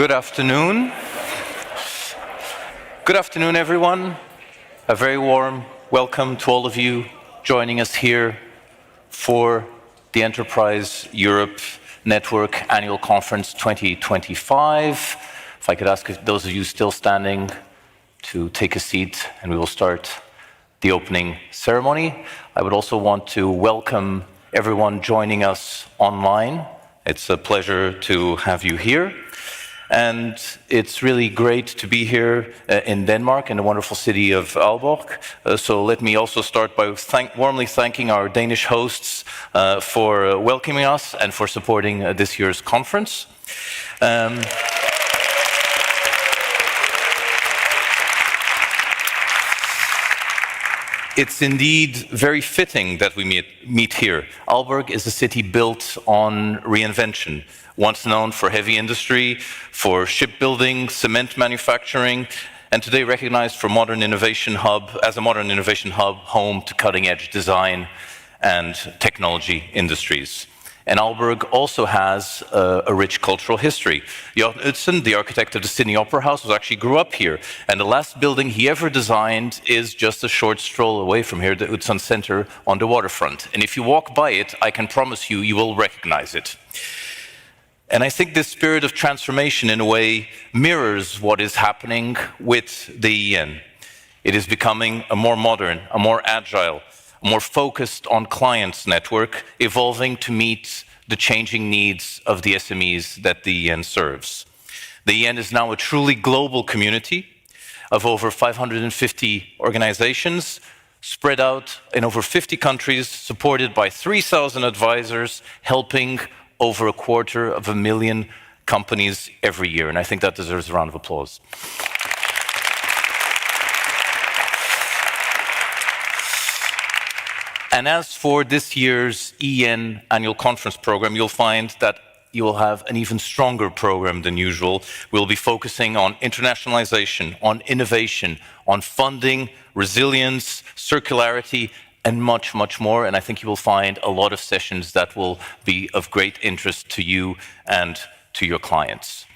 Good afternoon. Good afternoon, everyone. A very warm welcome to all of you joining us here for the Enterprise Europe Network Annual Conference 2025. If I could ask those of you still standing to take a seat, and we will start the opening ceremony. I would also want to welcome everyone joining us online. It's a pleasure to have you here. And it's really great to be here in Denmark, in the wonderful city of Aalborg. So let me also start by warmly thanking our Danish hosts for welcoming us and for supporting this year's conference. It's indeed very fitting that we meet here. Aalborg is a city built on reinvention, once known for heavy industry, for shipbuilding, cement manufacturing, and today recognized for modern innovation hub, as a modern innovation hub, home to cutting-edge design and technology industries. And Aalborg also has a rich cultural history. Jan Utzon, the architect of the Sydney Opera House, actually grew up here. And the last building he ever designed is just a short stroll away from here, the Utzon Center on the waterfront. And if you walk by it, I can promise you, you will recognize it. And I think this spirit of transformation, in a way, mirrors what is happening with the EN. It is becoming a more modern, a more agile, more focused on clients network, evolving to meet the changing needs of the SMEs that the EN serves. The EN is now a truly global community of over 550 organizations, spread out in over 50 countries, supported by 3,000 advisors, helping over 250,000 companies every year. And I think that deserves a round of applause. And as for this year's EN Annual Conference program, you'll find that you will have an even stronger program than usual. We'll be focusing on internationalization, on innovation, on funding, resilience, circularity, and much, much more. And I think you will find a lot of sessions that will be of great interest to you and to your clients.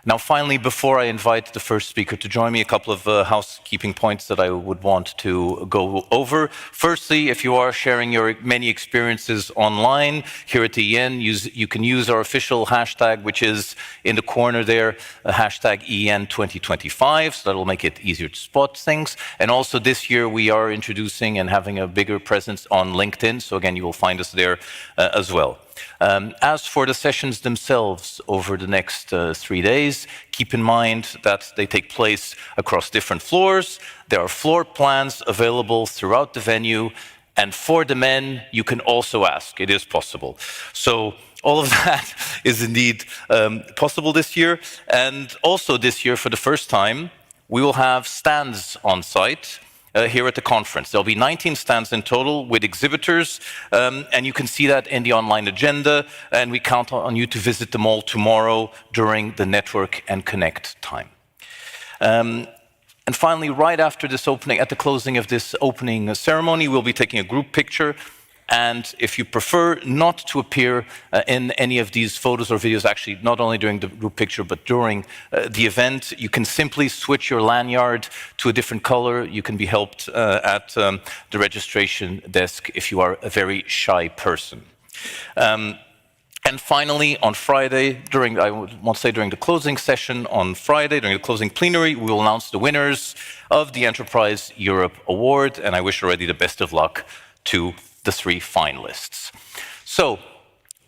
Now, finally, before I invite the first speaker to join me, a couple of housekeeping points that I would want to go over. Firstly, if you are sharing your many experiences online here at the EN, you can use our official hashtag, which is in the corner there, hashtag EN2025, so that'll make it easier to spot things. And also this year, we are introducing and having a bigger presence on LinkedIn, so again, you will find us there as well. As for the sessions themselves over the next 3 days, keep in mind that they take place across different floors. There are floor plans available throughout the venue. And for the men, you can also ask. It is possible. So all of that is indeed possible this year. And also this year, for the first time, we will have stands on site. Here at the conference. There'll be 19 stands in total with exhibitors, and you can see that in the online agenda, and we count on you to visit them all tomorrow during the Network and Connect time. And finally, right after this opening, at the closing of this opening ceremony, we'll be taking a group picture. And if you prefer not to appear in any of these photos or videos, actually not only during the group picture, but during the event, you can simply switch your lanyard to a different color. You can be helped at the registration desk if you are a very shy person. And finally, on Friday, during the closing session on Friday, during the closing plenary, we will announce the winners of the Enterprise Europe Award, and I wish already the best of luck to the 3 finalists. So,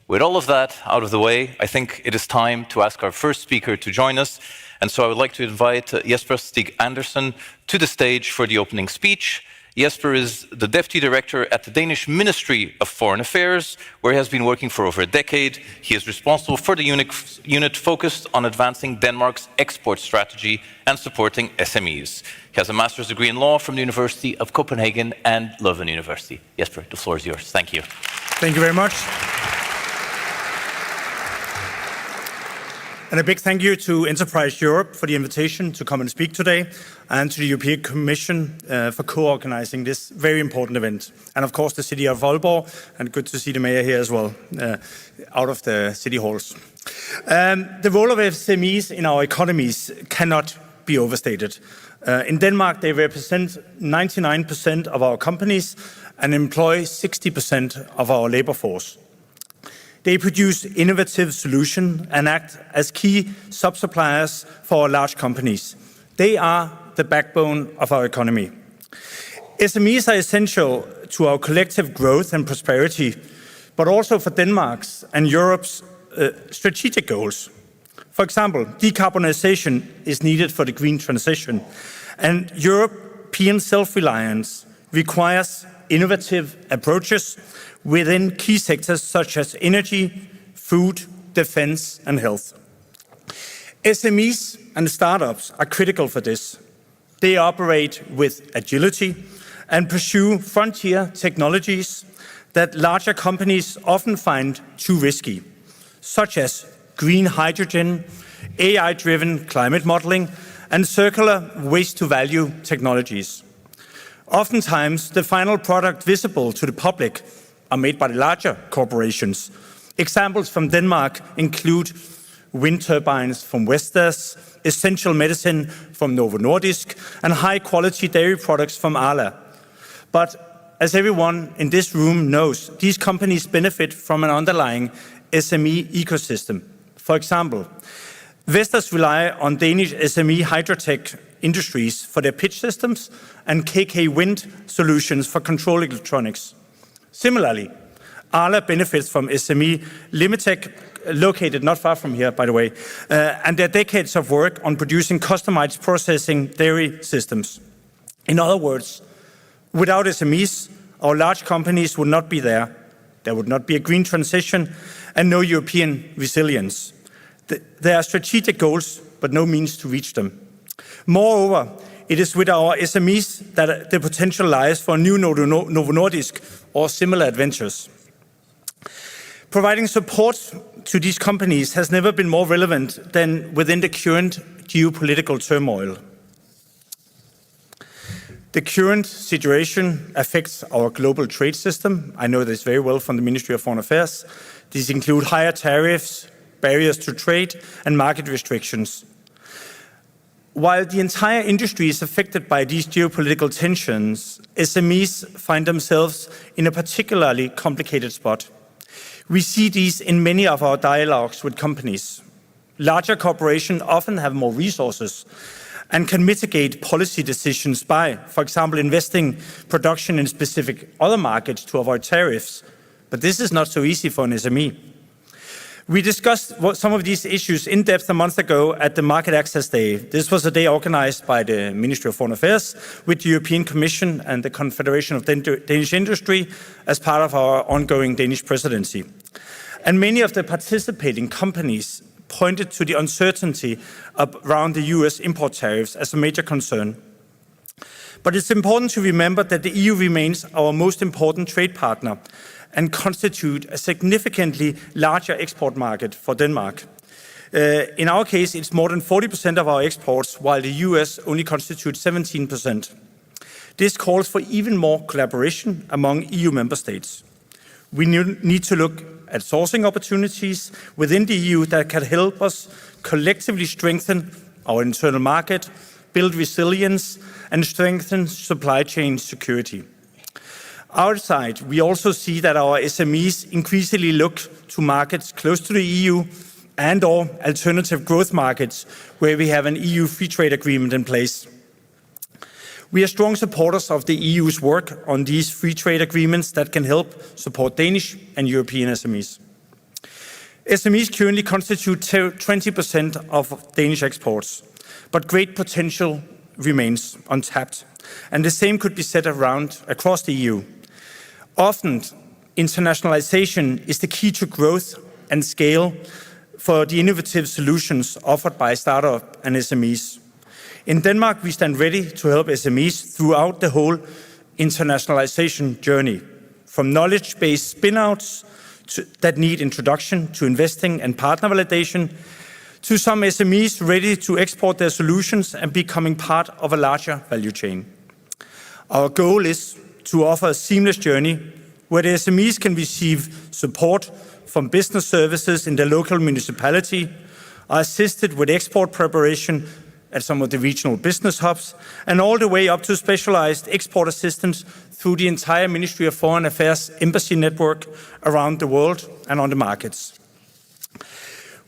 with all of that out of the way, I think it is time to ask our first speaker to join us. And so I would like to invite Jesper Stig Andersen to the stage for the opening speech. Jesper is the Deputy Director at the Danish Ministry of Foreign Affairs, where he has been working for over a decade. He is responsible for the unit focused on advancing Denmark's export strategy and supporting SMEs. He has a master's degree in law from the University of Copenhagen and Leuven University. Jesper, the floor is yours. Thank you. Thank you very much. And a big thank you to Enterprise Europe for the invitation to come and speak today, and to the European Commission for co-organizing this very important event. And of course the City of Aalborg, and good to see the Mayor here as well, out of the city halls. The role of SMEs in our economies cannot be overstated. In Denmark, they represent 99% of our companies and employ 60% of our labor force. They produce innovative solutions and act as key sub-suppliers for our large companies. They are the backbone of our economy. SMEs are essential to our collective growth and prosperity, but also for Denmark's and Europe's strategic goals. For example, decarbonization is needed for the green transition, and European self-reliance requires innovative approaches within key sectors such as energy, food, defense, and health. SMEs and startups are critical for this. They operate with agility and pursue frontier technologies that larger companies often find too risky, such as green hydrogen, AI-driven climate modeling, and circular waste-to-value technologies. Oftentimes, the final product visible to the public are made by the larger corporations. Examples from Denmark include wind turbines from Vestas, essential medicine from Novo Nordisk, and high-quality dairy products from Arla. But as everyone in this room knows, these companies benefit from an underlying SME ecosystem. For example, Vestas rely on Danish SME hydrotech industries for their pitch systems and KK Wind solutions for control electronics. Similarly, Arla benefits from SME Limitech, located not far from here, by the way, and their decades of work on producing customized processing dairy systems. In other words, without SMEs, our large companies would not be there. There would not be a green transition and no European resilience. There are strategic goals, but no means to reach them. Moreover, it is with our SMEs that the potential lies for new Novo Nordisk or similar adventures. Providing support to these companies has never been more relevant than within the current geopolitical turmoil. The current situation affects our global trade system. I know this very well from the Ministry of Foreign Affairs. These include higher tariffs, barriers to trade, and market restrictions. While the entire industry is affected by these geopolitical tensions, SMEs find themselves in a particularly complicated spot. We see these in many of our dialogues with companies. Larger corporations often have more resources and can mitigate policy decisions by, for example, investing production in specific other markets to avoid tariffs. But this is not so easy for an SME. We discussed some of these issues in depth a month ago at the Market Access Day. This was a day organized by the Ministry of Foreign Affairs with the European Commission and the Confederation of Danish Industry as part of our ongoing Danish presidency. And many of the participating companies pointed to the uncertainty around the US import tariffs as a major concern. But it's important to remember that the EU remains our most important trade partner and constitute a significantly larger export market for Denmark. In our case, it's more than 40% of our exports, while the US only constitutes 17%. This calls for even more collaboration among EU member states. We need to look at sourcing opportunities within the EU that can help us collectively strengthen our internal market, build resilience, and strengthen supply chain security. Outside, we also see that our SMEs increasingly look to markets close to the EU and/or alternative growth markets where we have an EU free trade agreement in place. We are strong supporters of the EU's work on these free trade agreements that can help support Danish and European SMEs. SMEs currently constitute 20% of Danish exports, but great potential remains untapped, and the same could be said across the EU. Often, internationalization is the key to growth and scale for the innovative solutions offered by startup and SMEs. In Denmark, we stand ready to help SMEs throughout the whole internationalization journey, from knowledge-based spin-outs that need introduction to investing and partner validation, to some SMEs ready to export their solutions and becoming part of a larger value chain. Our goal is to offer a seamless journey where the SMEs can receive support from business services in their local municipality, are assisted with export preparation at some of the regional business hubs, and all the way up to specialized export assistance through the entire Ministry of Foreign Affairs embassy network around the world and on the markets.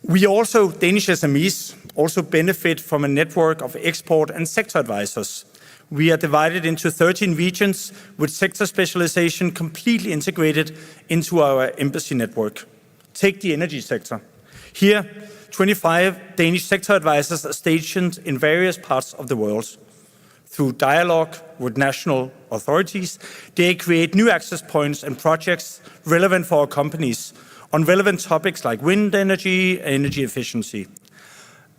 We also, Danish SMEs, also benefit from a network of export and sector advisors. We are divided into 13 regions with sector specialization completely integrated into our embassy network. Take the energy sector. Here, 25 Danish sector advisors are stationed in various parts of the world. Through dialogue with national authorities, they create new access points and projects relevant for our companies on relevant topics like wind energy and energy efficiency.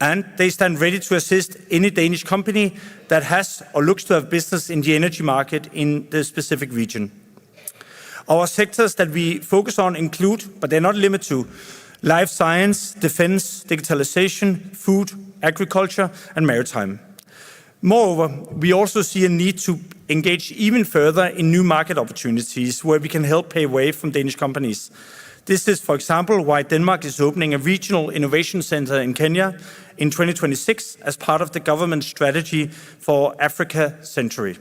And they stand ready to assist any Danish company that has or looks to have business in the energy market in the specific region. Our sectors that we focus on include, but they're not limited to, life science, defense, digitalization, food, agriculture, and maritime. Moreover, we also see a need to engage even further in new market opportunities where we can help pave way from Danish companies. This is, for example, why Denmark is opening a regional innovation center in Kenya in 2026 as part of the government strategy for Africa Century.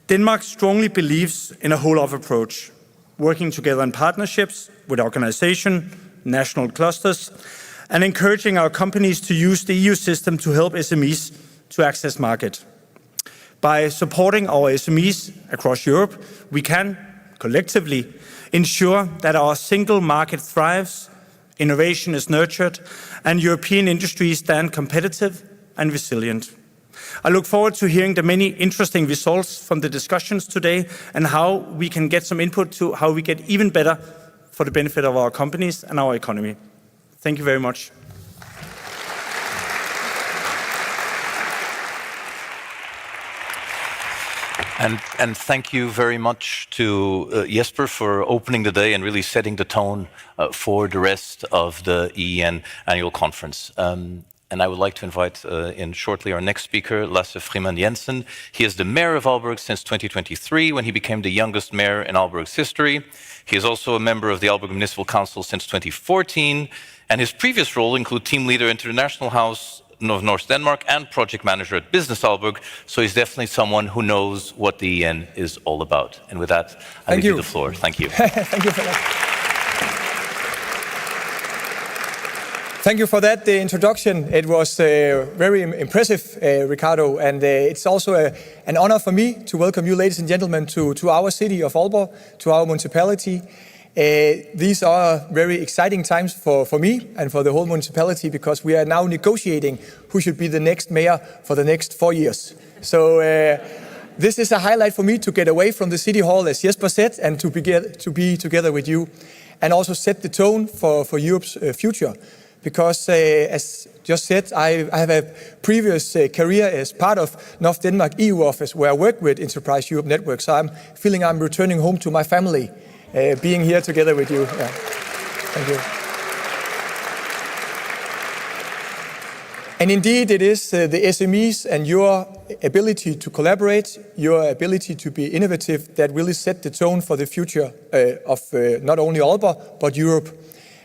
Denmark strongly believes in a whole-of approach, working together in partnerships with organizations, national clusters, and encouraging our companies to use the EU system to help SMEs to access market. By supporting our SMEs across Europe, we can, collectively, ensure that our single market thrives, innovation is nurtured, and European industries stand competitive and resilient. I look forward to hearing the many interesting results from the discussions today and how we can get some input to how we get even better for the benefit of our companies and our economy. Thank you very much. And thank you very much to Jesper for opening the day and really setting the tone for the rest of the EEN annual conference. And I would like to invite in shortly our next speaker, Lasse Frimand Jensen. He is the mayor of Aalborg since 2023, when he became the youngest mayor in Aalborg's history. He is also a member of the Aalborg Municipal Council since 2014, and his previous role include team leader International House of North Denmark and project manager at Business Aalborg. So he's definitely someone who knows what the EEN is all about. And with that, I give you the floor. Thank you. Thank you for that. Thank you for that introduction. It was very impressive, Ricardo, and it's also an honor for me to welcome you, ladies and gentlemen, to our city of Aalborg, to our municipality. These are very exciting times for me and for the whole municipality, because we are now negotiating who should be the next mayor for the next 4 years. So this is a highlight for me to get away from the city hall, as Jesper said, and to be together with you, and also set the tone for Europe's future. Because, as just said, I have a previous career as part of North Denmark EU office, where I work with Enterprise Europe Network. So I'm feeling I'm returning home to my family, being here together with you. Yeah. Thank you. And indeed, it is the SMEs and your ability to collaborate, your ability to be innovative, that really set the tone for the future of not only Aalborg, but Europe.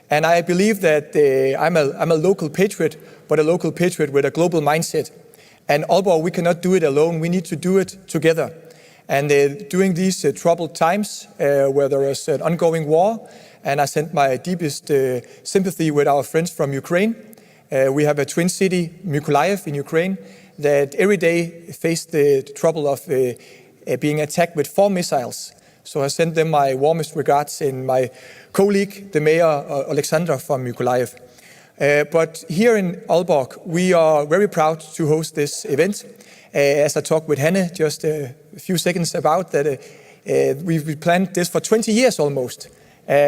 And I believe that I'm a local patriot, but a local patriot with a global mindset. And Aalborg, we cannot do it alone. We need to do it together. And during these troubled times, where there is an ongoing war, and I send my deepest sympathy with our friends from Ukraine. We have a twin city, Mykolaiv in Ukraine, that every day face the trouble of being attacked with 4 missiles. So I send them my warmest regards, and my colleague, the mayor, Alexander from Mykolaiv. But here in Aalborg, we are very proud to host this event. As I talked with Hanne just a few seconds about that, we've planned this for 20 years almost.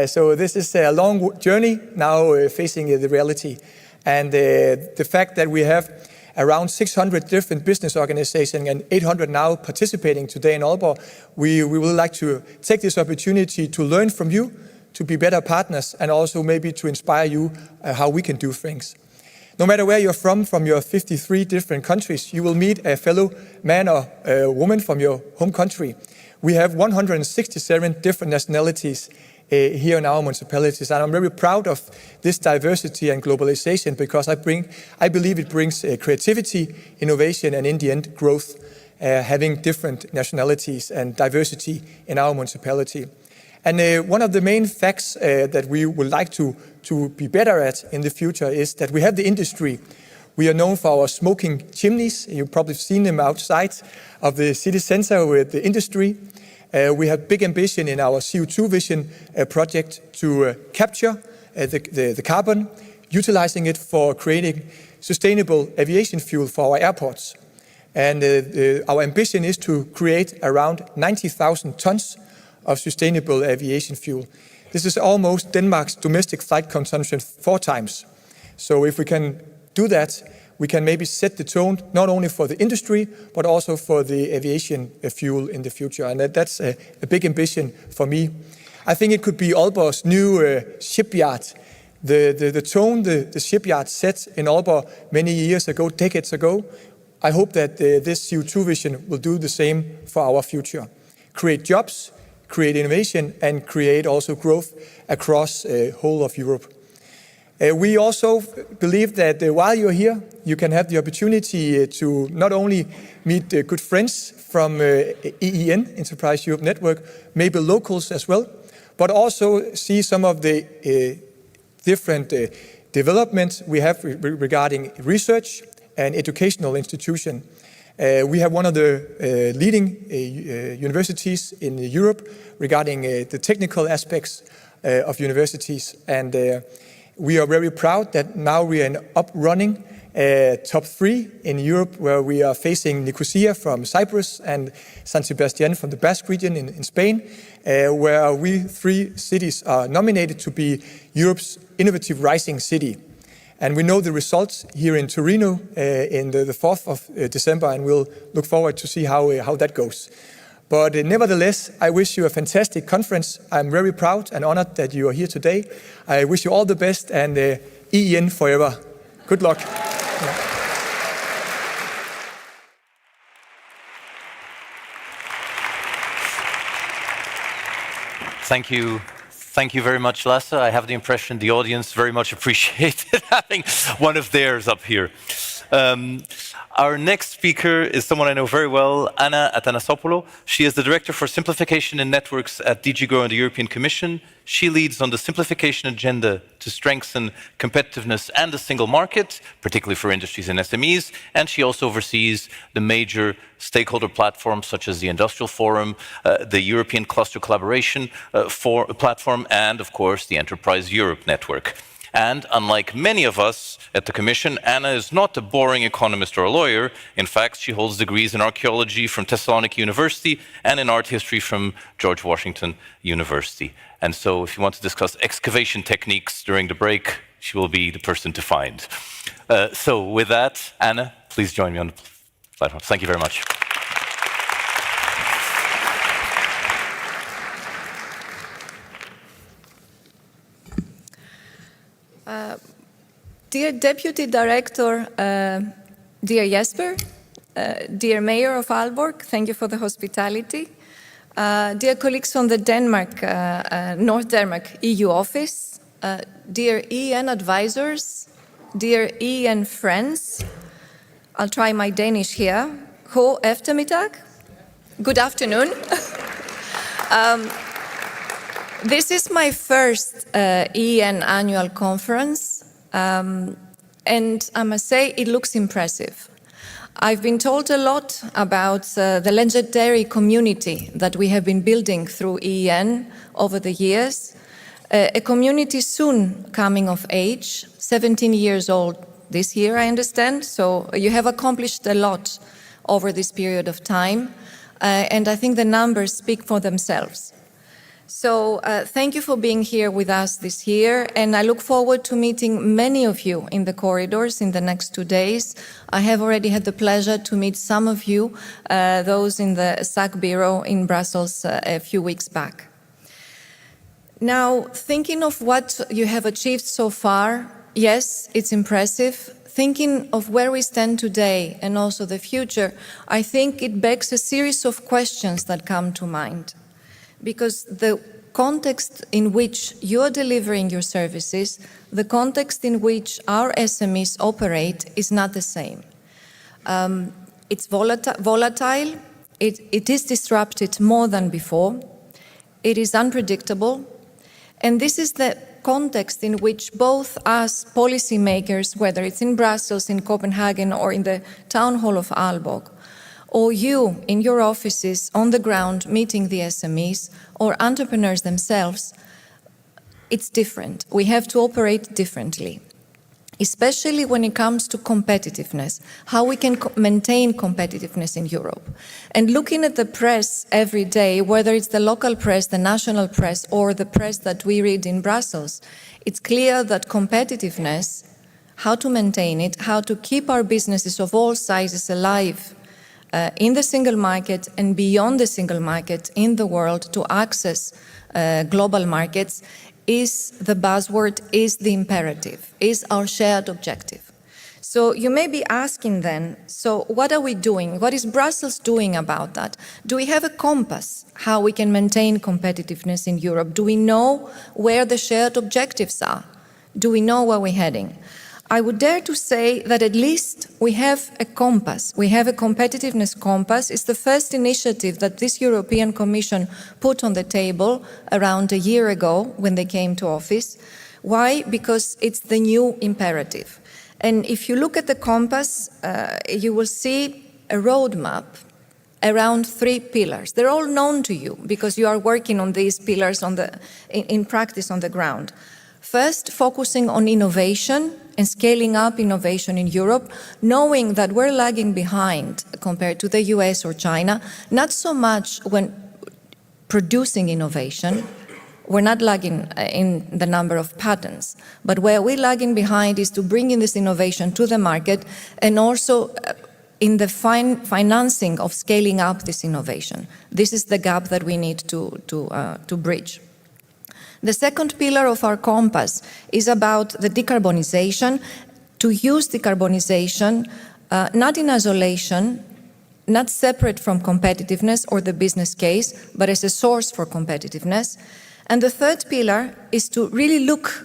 So this is a long journey now facing the reality. And the fact that we have around 600 different business organizations and 800 now participating today in Aalborg, we would like to take this opportunity to learn from you, to be better partners, and also maybe to inspire you how we can do things. No matter where you're from your 53 different countries, you will meet a fellow man or woman from your home country. We have 167 different nationalities here in our municipalities, and I'm very proud of this diversity and globalization because I believe it brings creativity, innovation, and in the end, growth, having different nationalities and diversity in our municipality. And one of the main facts that we would like to be better at in the future is that we have the industry. We are known for our smoking chimneys. You've probably seen them outside of the city center with the industry. We have big ambition in our CO2 vision project to capture the carbon, utilizing it for creating sustainable aviation fuel for our airports. And our ambition is to create around 90,000 tons of sustainable aviation fuel. This is almost Denmark's domestic flight consumption 4 times. So if we can do that, we can maybe set the tone not only for the industry, but also for the aviation fuel in the future. And that's a big ambition for me. I think it could be Aalborg's new shipyard. The tone the shipyard set in Aalborg many years ago, decades ago, I hope that this CO2 vision will do the same for our future. Create jobs, create innovation, and create also growth across the whole of Europe. We also believe that while you're here, you can have the opportunity to not only meet good friends from EEN, Enterprise Europe Network, maybe locals as well, but also see some of the different developments we have regarding research and educational institution. We have one of the leading universities in Europe regarding the technical aspects of universities, and we are very proud that now we are up running top 3 in Europe, where we are facing Nicosia from Cyprus and San Sebastian from the Basque region in Spain, where we 3 cities are nominated to be Europe's innovative rising city. And we know the results here in Torino in the 4th of December, and we'll look forward to see how that goes. But nevertheless, I wish you a fantastic conference. I'm very proud and honored that you are here today. I wish you all the best, and EEN forever. Good luck. Thank you. Thank you very much, Lasse. I have the impression the audience very much appreciated having one of theirs up here. Our next speaker is someone I know very well, Anna Atanasopoulou. She is the Director for Simplification and Networks at DG GROW in the European Commission. She leads on the simplification agenda to strengthen competitiveness and the single market, particularly for industries and SMEs. And she also oversees the major stakeholder platforms such as the Industrial Forum, the European Cluster Collaboration Platform, and of course the Enterprise Europe Network. And unlike many of us at the Commission, Anna is not a boring economist or a lawyer. In fact, she holds degrees in archaeology from Thessaloniki University and in art history from George Washington University. And so if you want to discuss excavation techniques during the break, she will be the person to find. So with that, Anna, please join me on the platform. Thank you very much. Dear Deputy Director, dear Jesper, dear Mayor of Aalborg, thank you for the hospitality. Dear colleagues from the North Denmark EU office, dear EN advisors, dear EN friends, I'll try my Danish here. God eftermiddag. Good afternoon. This is my first EN annual conference, and I must say it looks impressive. I've been told a lot about the legendary community that we have been building through EN over the years, a community soon coming of age, 17 years old this year, I understand, so you have accomplished a lot over this period of time, and I think the numbers speak for themselves. So thank you for being here with us this year, and I look forward to meeting many of you in the corridors in the next 2 days. I have already had the pleasure to meet some of you, those in the SAC Bureau in Brussels a few weeks back. Now, thinking of what you have achieved so far, yes, it's impressive. Thinking of where we stand today and also the future, I think it begs a series of questions that come to mind. Because the context in which you're delivering your services, the context in which our SMEs operate is not the same. It's volatile, it is disrupted more than before, it is unpredictable, and this is the context in which both us policymakers, whether it's in Brussels, in Copenhagen, or in the town hall of Aalborg, or you in your offices on the ground meeting the SMEs or entrepreneurs themselves, it's different. We have to operate differently, especially when it comes to competitiveness, how we can maintain competitiveness in Europe. And looking at the press every day, whether it's the local press, the national press, or the press that we read in Brussels, it's clear that competitiveness, how to maintain it, how to keep our businesses of all sizes alive in the single market and beyond the single market in the world to access global markets is the buzzword, is the imperative, is our shared objective. So you may be asking then, so what are we doing? What is Brussels doing about that? Do we have a compass how we can maintain competitiveness in Europe? Do we know where the shared objectives are? Do we know where we're heading? I would dare to say that at least we have a compass. We have a competitiveness compass. It's the first initiative that this European Commission put on the table around a year ago when they came to office. Why? Because it's the new imperative. And if you look at the compass, you will see a roadmap around 3 pillars. They're all known to you because you are working on these pillars in practice on the ground. First, focusing on innovation and scaling up innovation in Europe, knowing that we're lagging behind compared to the US or China, not so much when producing innovation. We're not lagging in the number of patents, but where we're lagging behind is to bring in this innovation to the market and also in the financing of scaling up this innovation. This is the gap that we need to bridge. The second pillar of our compass is about the decarbonization, to use decarbonization not in isolation, not separate from competitiveness or the business case, but as a source for competitiveness. And the third pillar is to really look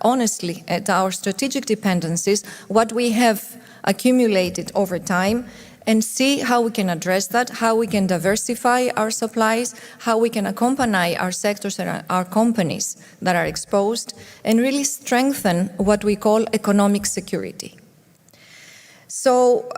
honestly at our strategic dependencies, what we have accumulated over time, and see how we can address that, how we can diversify our supplies, how we can accompany our sectors and our companies that are exposed, and really strengthen what we call economic security. So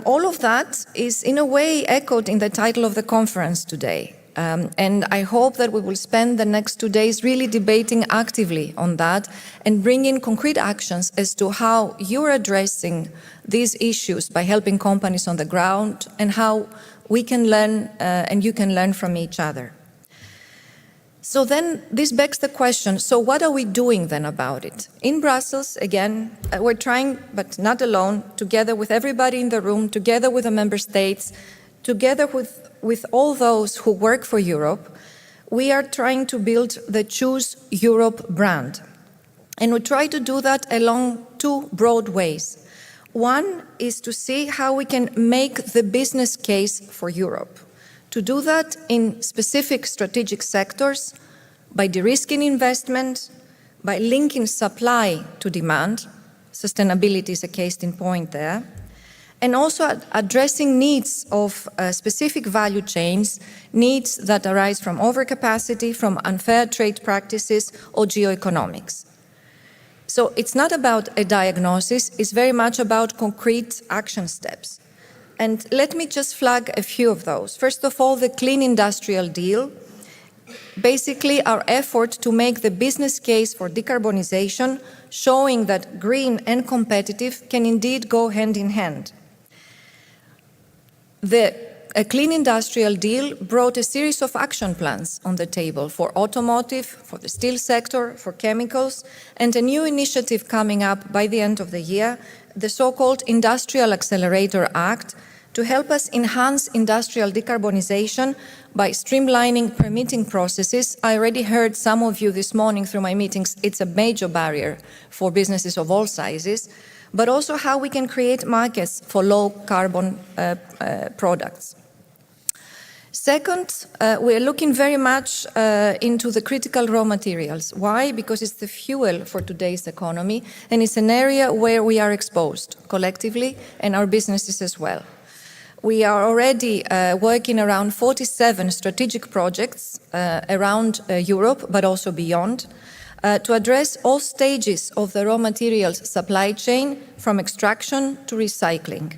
all of that is in a way echoed in the title of the conference today. And I hope that we will spend the next 2 days really debating actively on that and bringing concrete actions as to how you're addressing these issues by helping companies on the ground and how we can learn and you can learn from each other. So then this begs the question, so what are we doing then about it? In Brussels, again, we're trying, but not alone, together with everybody in the room, together with the member states, together with all those who work for Europe, we are trying to build the Choose Europe brand. And we try to do that along 2 broad ways. One is to see how we can make the business case for Europe. To do that in specific strategic sectors, by de-risking investment, by linking supply to demand, sustainability is a case in point there, and also addressing needs of specific value chains, needs that arise from overcapacity, from unfair trade practices, or geoeconomics. So it's not about a diagnosis, it's very much about concrete action steps. And let me just flag a few of those. First of all, the Clean Industrial Deal, basically our effort to make the business case for decarbonization, showing that green and competitive can indeed go hand in hand. A Clean Industrial Deal brought a series of action plans on the table for automotive, for the steel sector, for chemicals, and a new initiative coming up by the end of the year, the so-called Industrial Accelerator Act, to help us enhance industrial decarbonization by streamlining permitting processes. I already heard some of you this morning through my meetings, it's a major barrier for businesses of all sizes, but also how we can create markets for low carbon products. Second, we are looking very much into the critical raw materials. Why? Because it's the fuel for today's economy, and it's an area where we are exposed collectively, and our businesses as well. We are already working around 47 strategic projects around Europe, but also beyond, to address all stages of the raw materials supply chain, from extraction to recycling.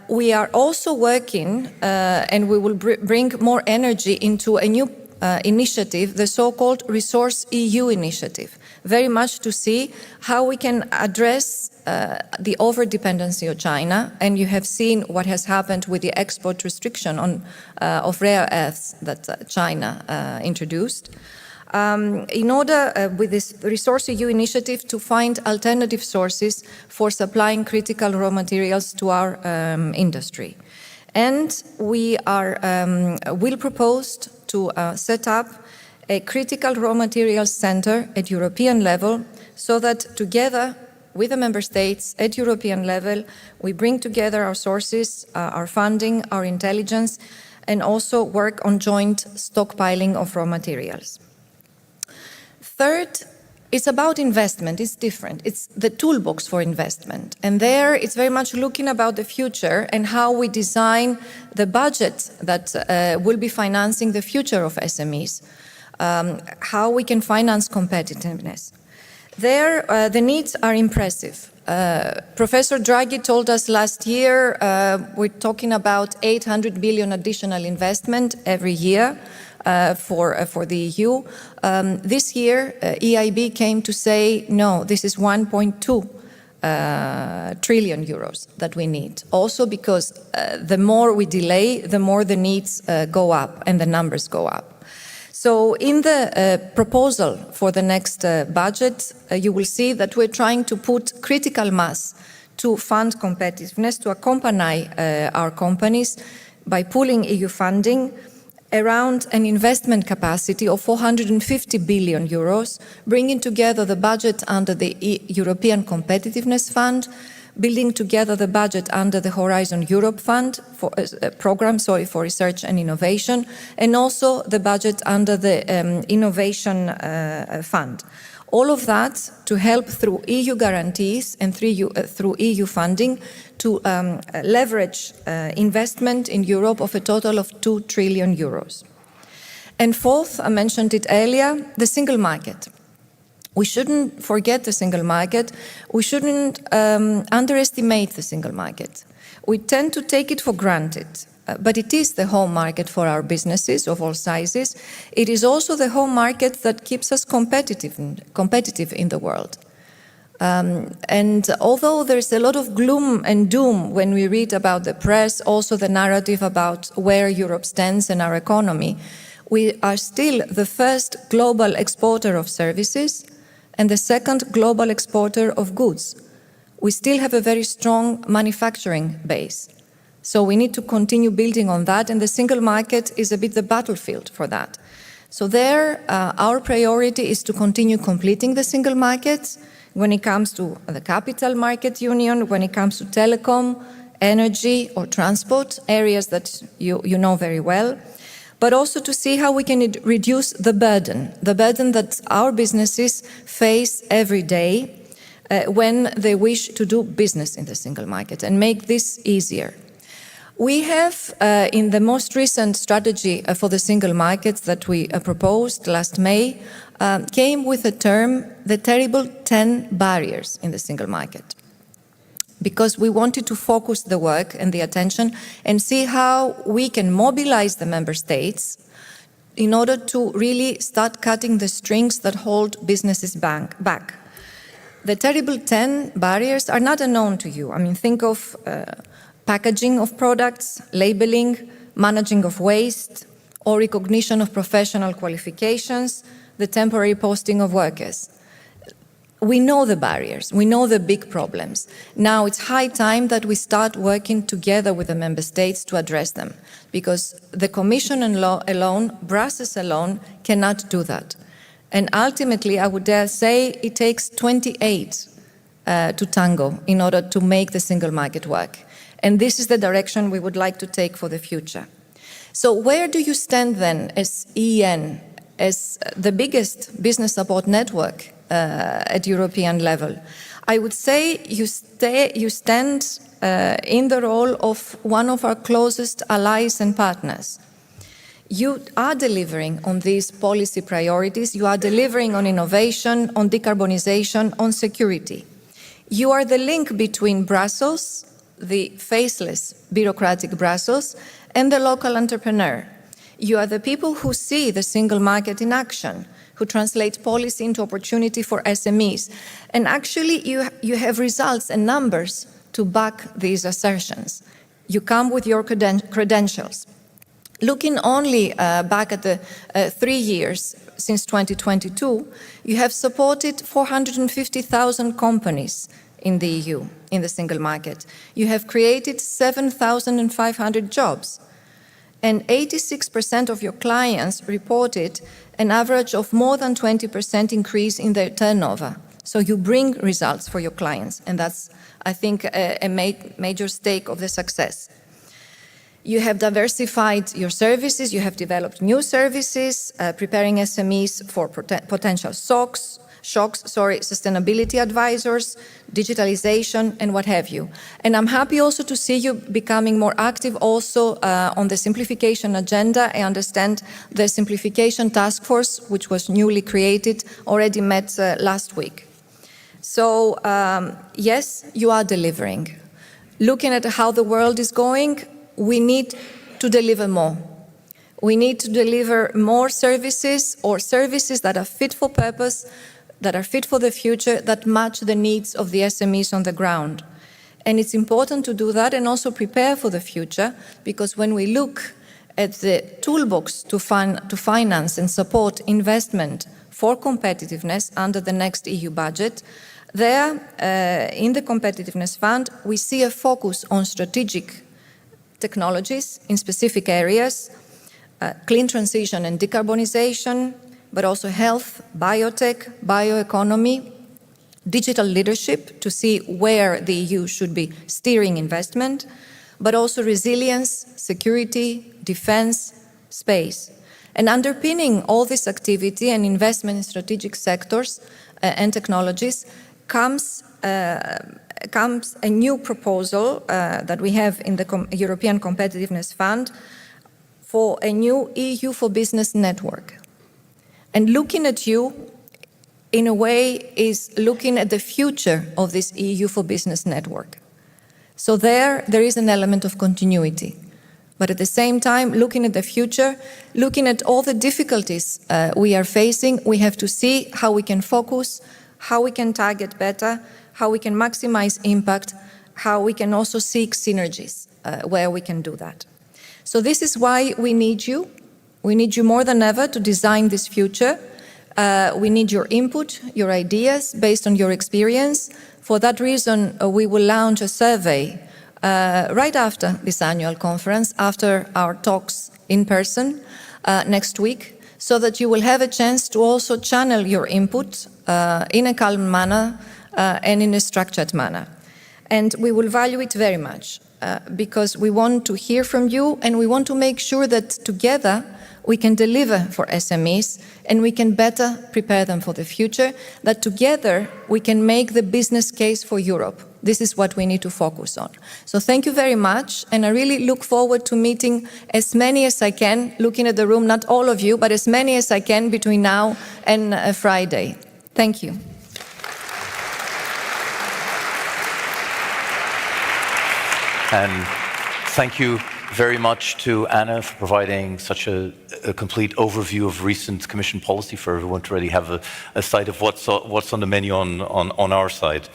We are also working, and we will bring more energy into a new initiative, the so-called Resource EU initiative, very much to see how we can address the over-dependency of China, and you have seen what has happened with the export restriction of rare earths that China introduced. In order, with this Resource EU initiative, to find alternative sources for supplying critical raw materials to our industry. And we will propose to set up a critical raw materials center at European level, so that together with the member states at European level, we bring together our sources, our funding, our intelligence, and also work on joint stockpiling of raw materials. Third, it's about investment. It's different. It's the toolbox for investment. And there it's very much looking about the future and how we design the budget that will be financing the future of SMEs, how we can finance competitiveness. There, the needs are impressive. Professor Draghi told us last year, we're talking about 800 billion additional investment every year. For the EU. This year, EIB came to say, no, this is 1.2 trillion euros that we need. Also because the more we delay, the more the needs go up and the numbers go up. So in the proposal for the next budget, you will see that we're trying to put critical mass to fund competitiveness, to accompany our companies by pooling EU funding around an investment capacity of 450 billion euros, bringing together the budget under the European Competitiveness Fund, building together the budget under the Horizon Europe Fund program for research and innovation, and also the budget under the Innovation Fund. All of that to help through EU guarantees and through EU funding to leverage investment in Europe of a total of 2 trillion euros. And fourth, I mentioned it earlier, the single market. We shouldn't forget the single market. We shouldn't underestimate the single market. We tend to take it for granted. But it is the home market for our businesses of all sizes. It is also the home market that keeps us competitive in the world. And although there's a lot of gloom and doom when we read about the press, also the narrative about where Europe stands in our economy, we are still the first global exporter of services and the second global exporter of goods. We still have a very strong manufacturing base. So we need to continue building on that, and the single market is a bit the battlefield for that. So there, our priority is to continue completing the single market when it comes to the capital market union, when it comes to telecom, energy or transport, areas that you know very well, but also to see how we can reduce the burden that our businesses face every day when they wish to do business in the single market, and make this easier. We have, in the most recent strategy for the single market that we proposed last May, came with a term, the terrible 10 barriers in the single market. Because we wanted to focus the work and the attention and see how we can mobilize the member states in order to really start cutting the strings that hold businesses back. The terrible 10 barriers are not unknown to you. I mean, think of packaging of products, labeling, managing of waste, or recognition of professional qualifications, the temporary posting of workers. we know the barriers, we know the big problems. Now it's high time that we start working together with the member states to address them, because the Commission alone, Brussels alone, cannot do that. And ultimately, I would dare say it takes 28 to tango in order to make the single market work. And this is the direction we would like to take for the future. So where do you stand then as EN, as the biggest business support network at European level? I would say you stand in the role of one of our closest allies and partners. You are delivering on these policy priorities, you are delivering on innovation, on decarbonization, on security. You are the link between Brussels, the faceless bureaucratic Brussels, and the local entrepreneur. You are the people who see the single market in action, who translate policy into opportunity for SMEs. And actually, you have results and numbers to back these assertions. You come with your credentials. Looking only back at the 3 years since 2022, you have supported 450,000 companies in the EU, in the single market. You have created 7,500 jobs. And 86% of your clients reported an average of more than 20% increase in their turnover. So you bring results for your clients, and that's, I think, a major stake of the success. You have diversified your services, you have developed new services, preparing SMEs for potential shocks, sustainability advisors, digitalization, and what have you. And I'm happy also to see you becoming more active also on the simplification agenda. I understand the simplification task force, which was newly created, already met last week. So yes, you are delivering. Looking at how the world is going, we need to deliver more. We need to deliver more services, or services that are fit for purpose, that are fit for the future, that match the needs of the SMEs on the ground. And it's important to do that and also prepare for the future, because when we look at the toolbox to finance and support investment for competitiveness under the next EU budget, there, in the Competitiveness Fund, we see a focus on strategic technologies in specific areas, clean transition and decarbonization, but also health, biotech, bioeconomy, digital leadership to see where the EU should be steering investment, but also resilience, security, defense, space. And underpinning all this activity and investment in strategic sectors and technologies comes a new proposal that we have in the European Competitiveness Fund for a new EU for Business network. And looking at you, in a way, is looking at the future of this EU for Business network. So there is an element of continuity. But at the same time, looking at the future, looking at all the difficulties we are facing, we have to see how we can focus, how we can target better, how we can maximize impact, how we can also seek synergies where we can do that. So this is why we need you. We need you more than ever to design this future. We need your input, your ideas based on your experience. For that reason, we will launch a survey right after this annual conference, after our talks in person next week, so that you will have a chance to also channel your input in a calm manner and in a structured manner. And we will value it very much because we want to hear from you, and we want to make sure that together we can deliver for SMEs and we can better prepare them for the future, that together we can make the business case for Europe. This is what we need to focus on. So thank you very much, and I really look forward to meeting as many as I can, looking at the room, not all of you, but as many as I can between now and Friday. Thank you. And thank you very much to Anna for providing such a complete overview of recent Commission policy for everyone to really have a sight of what's on the menu on our side.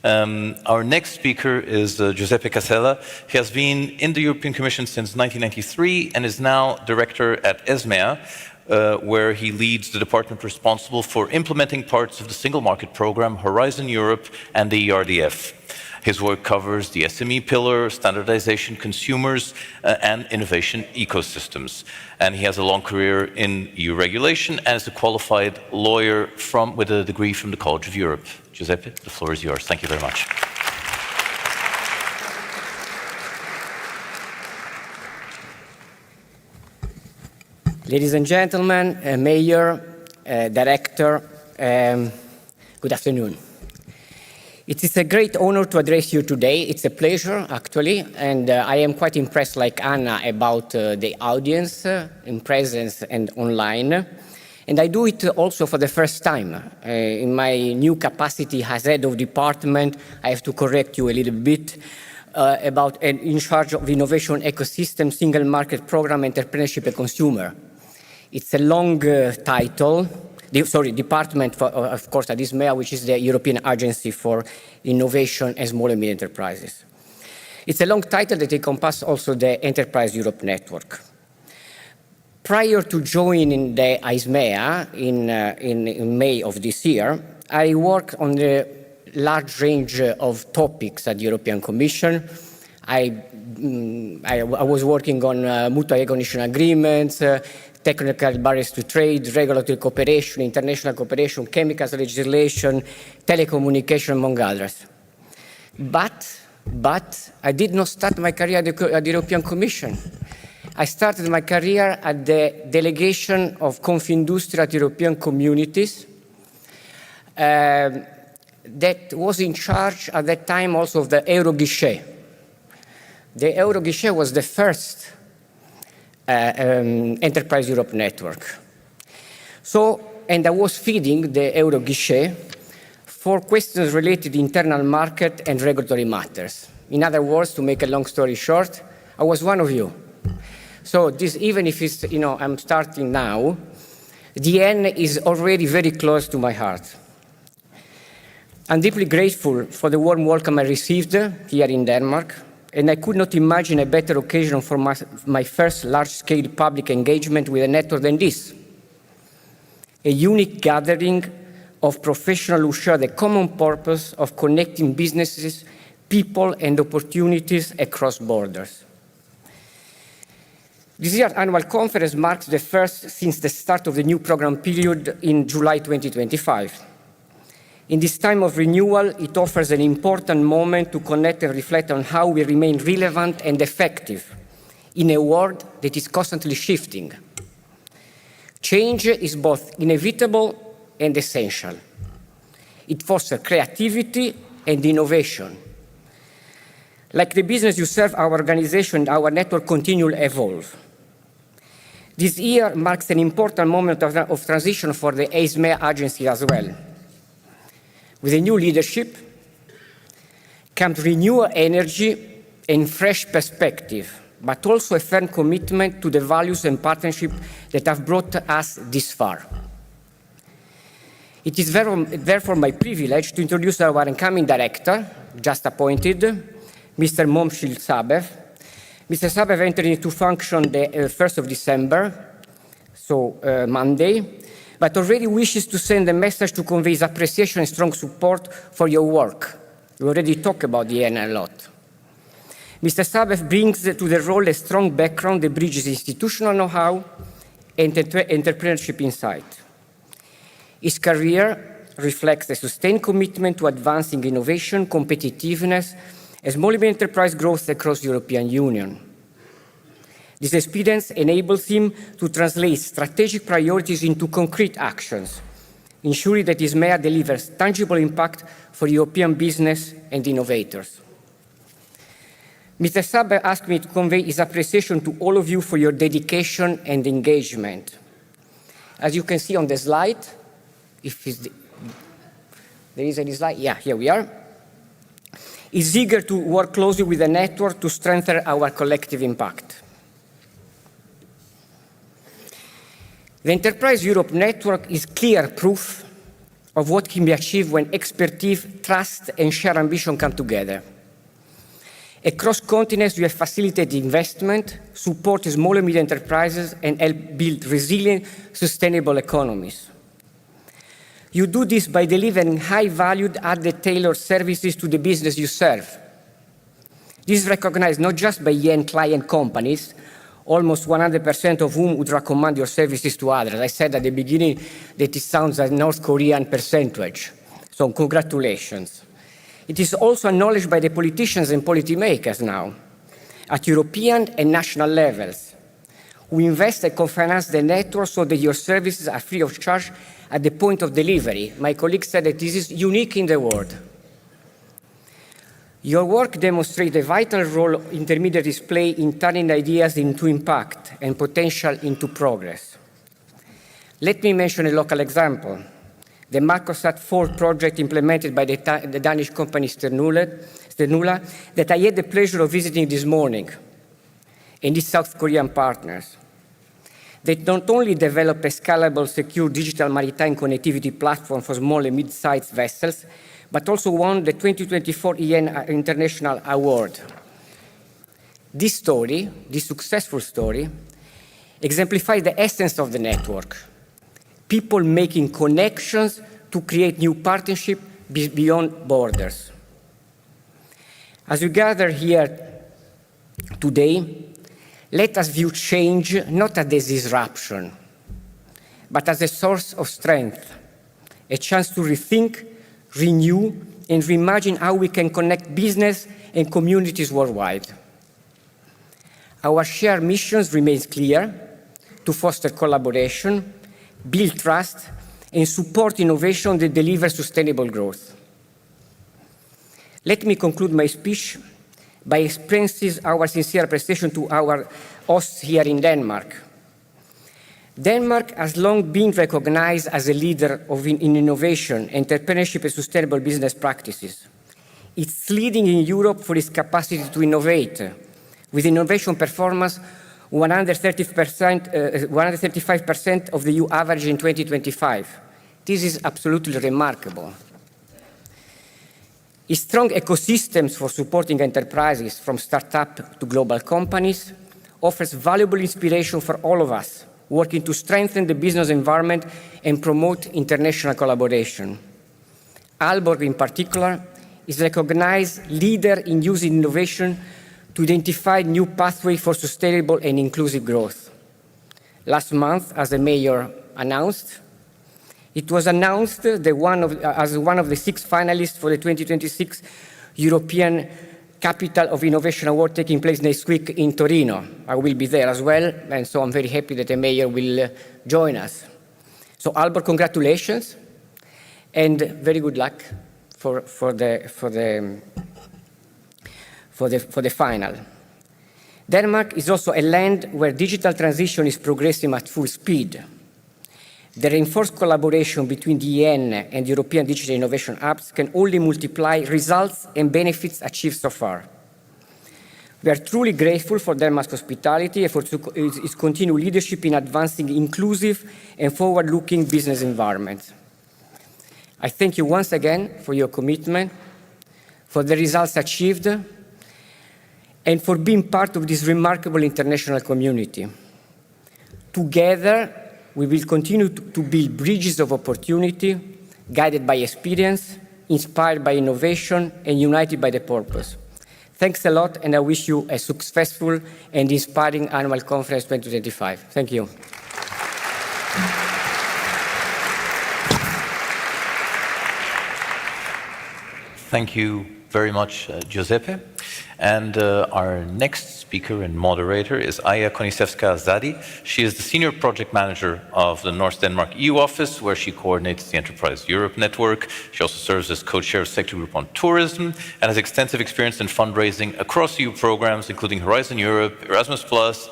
Our next speaker is Giuseppe Casella. He has been in the European Commission since 1993 and is now director at ESMEA, where he leads the department responsible for implementing parts of the Single Market Program, Horizon Europe, and the ERDF. His work covers the SME pillar, standardization, consumers, and innovation ecosystems. And he has a long career in EU regulation and is a qualified lawyer with a degree from the College of Europe. Giuseppe, the floor is yours. Thank you very much. Ladies and gentlemen, Mayor, Director, good afternoon. It is a great honor to address you today. It's a pleasure, actually, and I am quite impressed, like Anna, about the audience in presence and online. And I do it also for the first time. In my new capacity as head of department, I have to correct you a little bit about in charge of innovation ecosystem, single market program, entrepreneurship and consumer. It's a long title. Department, of course, at ISMEA, which is the European Agency for Innovation and Small and Medium Enterprises. It's a long title that encompasses also the Enterprise Europe Network. Prior to joining the ISMEA in May of this year, I worked on a large range of topics at the European Commission. I was working on mutual recognition agreements, technical barriers to trade, regulatory cooperation, international cooperation, chemicals legislation, telecommunication, among others. But I did not start my career at the European Commission. I started my career at the delegation of Confindustria at European Communities that was in charge at that time also of the Euroguichet. The Euroguichet was the first Enterprise Europe Network. And I was feeding the Euroguichet for questions related to internal market and regulatory matters. In other words, to make a long story short, I was one of you. So this, even if it's, I'm starting now, the end is already very close to my heart. I'm deeply grateful for the warm welcome I received here in Denmark, and I could not imagine a better occasion for my first large-scale public engagement with a network than this. A unique gathering of professionals who share the common purpose of connecting businesses, people, and opportunities across borders. This year's annual conference marks the first since the start of the new program period in July 2025. In this time of renewal, it offers an important moment to connect and reflect on how we remain relevant and effective in a world that is constantly shifting. Change is both inevitable and essential. It fosters creativity and innovation. Like the business you serve, our organization and our network continue to evolve. This year marks an important moment of transition for the ISMEA agency as well. With a new leadership comes renewed energy and fresh perspective, but also a firm commitment to the values and partnership that have brought us this far. It is therefore my privilege to introduce our incoming director, just appointed, Mr. Momchil Sabev. Mr. Sabev entered into function the 1st of December, so Monday, but already wishes to send a message to convey his appreciation and strong support for your work. We already talked about the EN a lot. Mr. Sabev brings to the role a strong background that bridges institutional know-how and entrepreneurship insight. His career reflects a sustained commitment to advancing innovation, competitiveness, and small and medium enterprise growth across the European Union. This experience enables him to translate strategic priorities into concrete actions, ensuring that ISMEA delivers tangible impact for European business and innovators. Mr. Sabev asked me to convey his appreciation to all of you for your dedication and engagement. As you can see on the slide, there is any slide? Yeah, here we are. He's eager to work closely with the network to strengthen our collective impact. The Enterprise Europe Network is clear proof of what can be achieved when expertise, trust, and shared ambition come together. Across continents, you have facilitated investment, supported small and medium enterprises, and helped build resilient, sustainable economies. You do this by delivering high-valued, added tailored services to the business you serve. This is recognized not just by end client companies, almost 100% of whom would recommend your services to others. I said at the beginning that it sounds like a North Korean percentage, so congratulations. It is also acknowledged by the politicians and policymakers now, at European and national levels, who invest and co-finance the network so that your services are free of charge at the point of delivery. My colleague said that this is unique in the world. Your work demonstrates the vital role intermediaries play in turning ideas into impact and potential into progress. Let me mention a local example. The Microsat 4 project implemented by the Danish company Sternula that I had the pleasure of visiting this morning, and its South Korean partners. They not only develop a scalable, secure digital maritime connectivity platform for small and mid-sized vessels, but also won the 2024 EN International Award. This story, this successful story, exemplifies the essence of the network. People making connections to create new partnerships beyond borders. As we gather here today, let us view change not as a disruption, but as a source of strength, a chance to rethink, renew, and reimagine how we can connect business and communities worldwide. Our shared mission remains clear: to foster collaboration, build trust, and support innovation that delivers sustainable growth. Let me conclude my speech by expressing our sincere appreciation to our hosts here in Denmark. Denmark has long been recognized as a leader in innovation, entrepreneurship, and sustainable business practices. It's leading in Europe for its capacity to innovate, with innovation performance 135% of the EU average in 2025. This is absolutely remarkable. Its strong ecosystems for supporting enterprises, from startup to global companies, offers valuable inspiration for all of us, working to strengthen the business environment and promote international collaboration. Aalborg, in particular, is a recognized leader in using innovation to identify new pathways for sustainable and inclusive growth. Last month, as the mayor announced, it was announced that as one of the 6 finalists for the 2026 European Capital of Innovation Award taking place next week in Torino. I will be there as well, and so I'm very happy that the mayor will join us. So Aalborg, congratulations, and very good luck for the final. Denmark is also a land where digital transition is progressing at full speed. The reinforced collaboration between the EN and European Digital Innovation Hubs can only multiply results and benefits achieved so far. We are truly grateful for Denmark's hospitality and for its continued leadership in advancing inclusive and forward-looking business environments. I thank you once again for your commitment, for the results achieved, and for being part of this remarkable international community. Together, we will continue to build bridges of opportunity, guided by experience, inspired by innovation, and united by the purpose. Thanks a lot, and I wish you a successful and inspiring annual conference 2025. Thank you. Thank you very much, Giuseppe. And our next speaker and moderator is Aya Konisevska-Zadi. She is the Senior Project Manager of the North Denmark EU Office, where she coordinates the Enterprise Europe Network. She also serves as co-chair of Sector Group on Tourism and has extensive experience in fundraising across EU programs, including Horizon Europe, Erasmus+,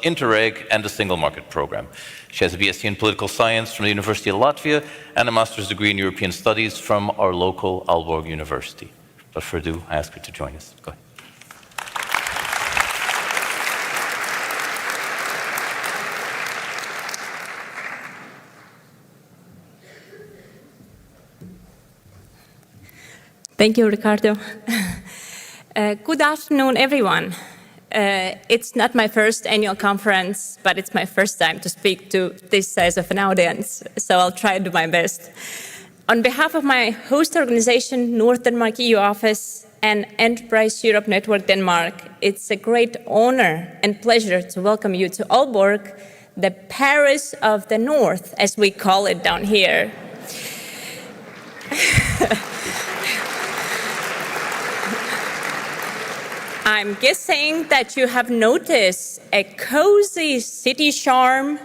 Interreg, and the Single Market Program. She has a BSc in Political Science from the University of Latvia and a master's degree in European Studies from our local Aalborg University. Without further ado, I ask her to join us. Go ahead. Thank you, Ricardo. Good afternoon, everyone. It's not my first annual conference, but it's my first time to speak to this size of an audience, so I'll try to do my best. On behalf of my host organization, North Denmark EU Office and Enterprise Europe Network Denmark, it's a great honor and pleasure to welcome you to Aalborg, the Paris of the North, as we call it down here. I'm guessing that you have noticed a cozy city charm,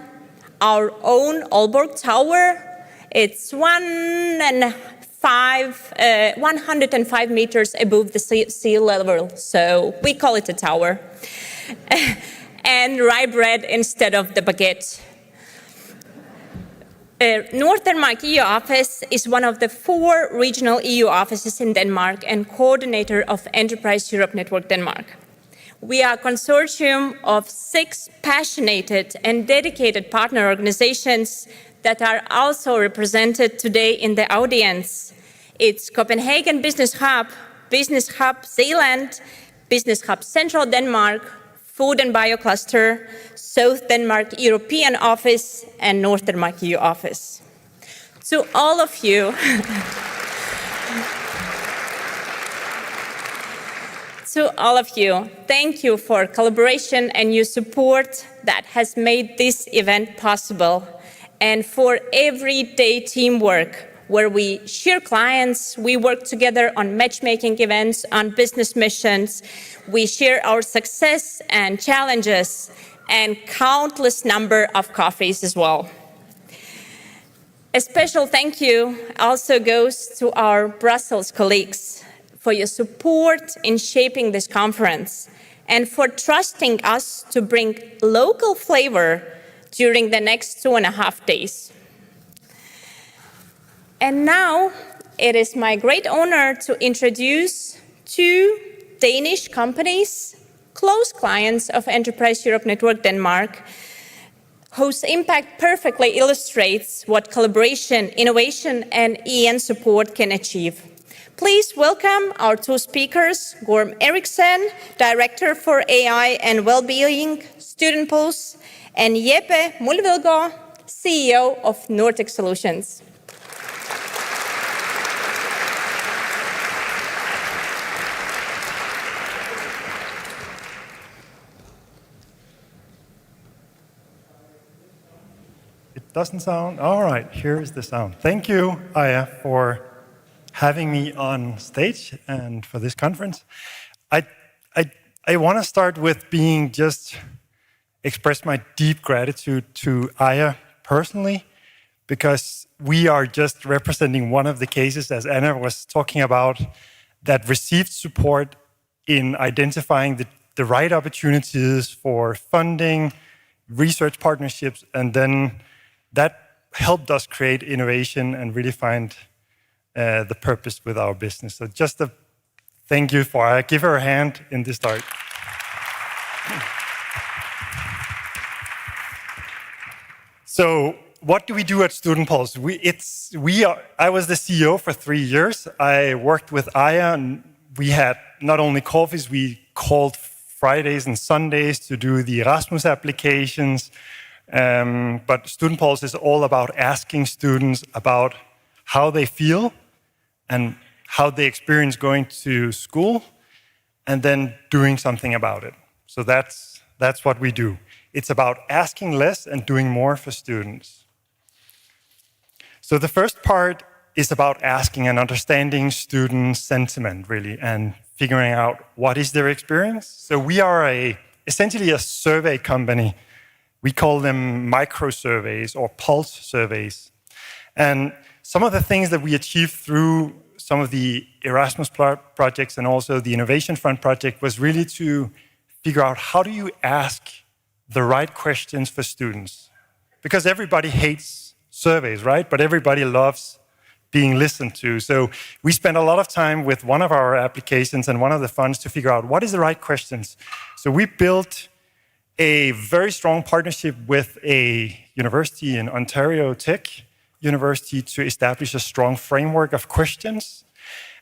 our own Aalborg Tower. It's 105 meters above the sea level, so we call it a tower. And rye bread instead of the baguette. North Denmark EU Office is one of the 4 regional EU offices in Denmark and coordinator of Enterprise Europe Network Denmark. We are a consortium of 6 passionate and dedicated partner organizations that are also represented today in the audience. It's Copenhagen Business Hub Zealand, Business Hub Central Denmark, Food and Biocluster, South Denmark European Office, and North Denmark EU Office. To all of you, thank you for collaboration and your support that has made this event possible, and for everyday teamwork, where we share clients, we work together on matchmaking events, on business missions, we share our success and challenges, and countless number of coffees as well. A special thank you also goes to our Brussels colleagues for your support in shaping this conference and for trusting us to bring local flavor during the next 2.5 days. And now it is my great honor to introduce 2 Danish companies, close clients of Enterprise Europe Network Denmark, whose impact perfectly illustrates what collaboration, innovation, and EN support can achieve. Please welcome our 2 speakers, Gorm Eriksen, Director for AI and Wellbeing, Student Pulse, and Jeppe Mulvedgaard, CEO of Nordic Solutions. Doesn't sound? All right, here is the sound. Thank you, Aya, for having me on stage and for this conference. I want to start with express my deep gratitude to Aya personally, because we are just representing one of the cases, as Anna was talking about, that received support in identifying the right opportunities for funding, research partnerships, and then that helped us create innovation and really find the purpose with our business. So just a thank you for Aya. Give her a hand in the start. So what do we do at Student Pulse? I was the CEO for 3 years. I worked with Aya, and we had not only coffees, we called Fridays and Sundays to do the Erasmus applications. But Student Pulse is all about asking students about how they feel and how they experience going to school, and then doing something about it. So that's what we do. It's about asking less and doing more for students. So the first part is about asking and understanding student sentiment, really, and figuring out what is their experience. So we are essentially a survey company. We call them micro-surveys or pulse surveys. And some of the things that we achieved through some of the Erasmus projects and also the Innovation Fund project was really to figure out, how do you ask the right questions for students? Because everybody hates surveys, right? But everybody loves being listened to. So we spent a lot of time with one of our applications and one of the funds to figure out what is the right questions. So we built a very strong partnership with a university in Ontario Tech University to establish a strong framework of questions.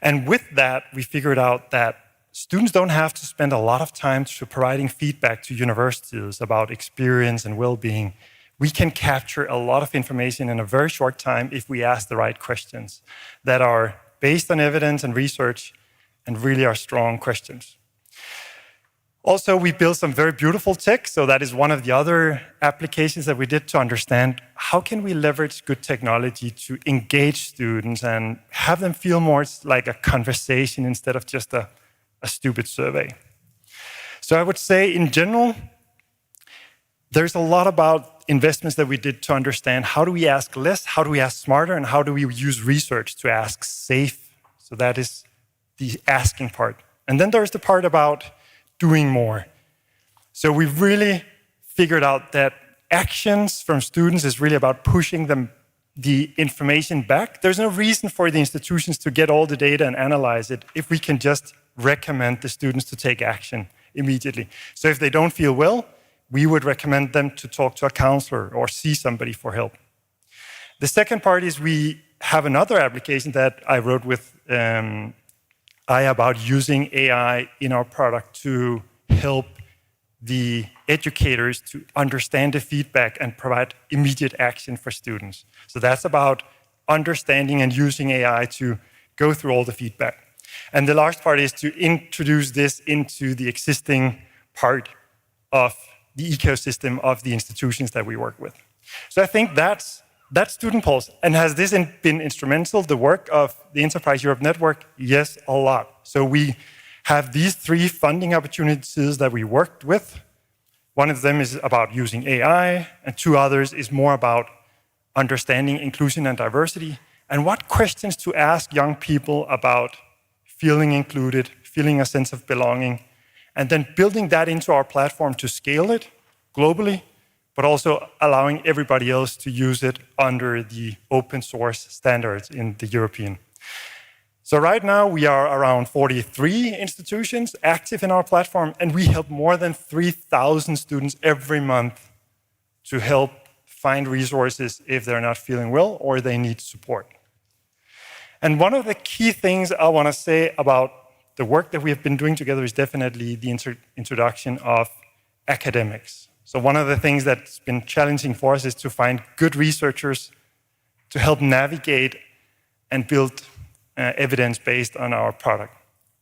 And with that, we figured out that students don't have to spend a lot of time to providing feedback to universities about experience and well-being. We can capture a lot of information in a very short time if we ask the right questions that are based on evidence and research and really are strong questions. Also, we built some very beautiful tech, so that is one of the other applications that we did to understand how can we leverage good technology to engage students and have them feel more like a conversation instead of just a stupid survey. So I would say in general, there's a lot about investments that we did to understand how do we ask less, how do we ask smarter, and how do we use research to ask safe. So that is the asking part. And then there's the part about doing more. So we've really figured out that actions from students is really about pushing them the information back. There's no reason for the institutions to get all the data and analyze it if we can just recommend the students to take action immediately. So if they don't feel well, we would recommend them to talk to a counselor or see somebody for help. The second part is we have another application that I wrote with Aya about using AI in our product to help the educators to understand the feedback and provide immediate action for students. So that's about understanding and using AI to go through all the feedback. And the last part is to introduce this into the existing part of the ecosystem of the institutions that we work with. So I think that's Student Pulse. And has this been instrumental, the work of the Enterprise Europe Network? Yes, a lot. So we have these 3 funding opportunities that we worked with. One of them is about using AI, and 2 others is more about understanding inclusion and diversity, and what questions to ask young people about feeling included, feeling a sense of belonging, and then building that into our platform to scale it globally, but also allowing everybody else to use it under the open source standards in the European. So right now we are around 43 institutions active in our platform, and we help more than 3,000 students every month to help find resources if they're not feeling well or they need support. And one of the key things I want to say about the work that we have been doing together is definitely the introduction of academics. So one of the things that's been challenging for us is to find good researchers to help navigate and build evidence based on our product.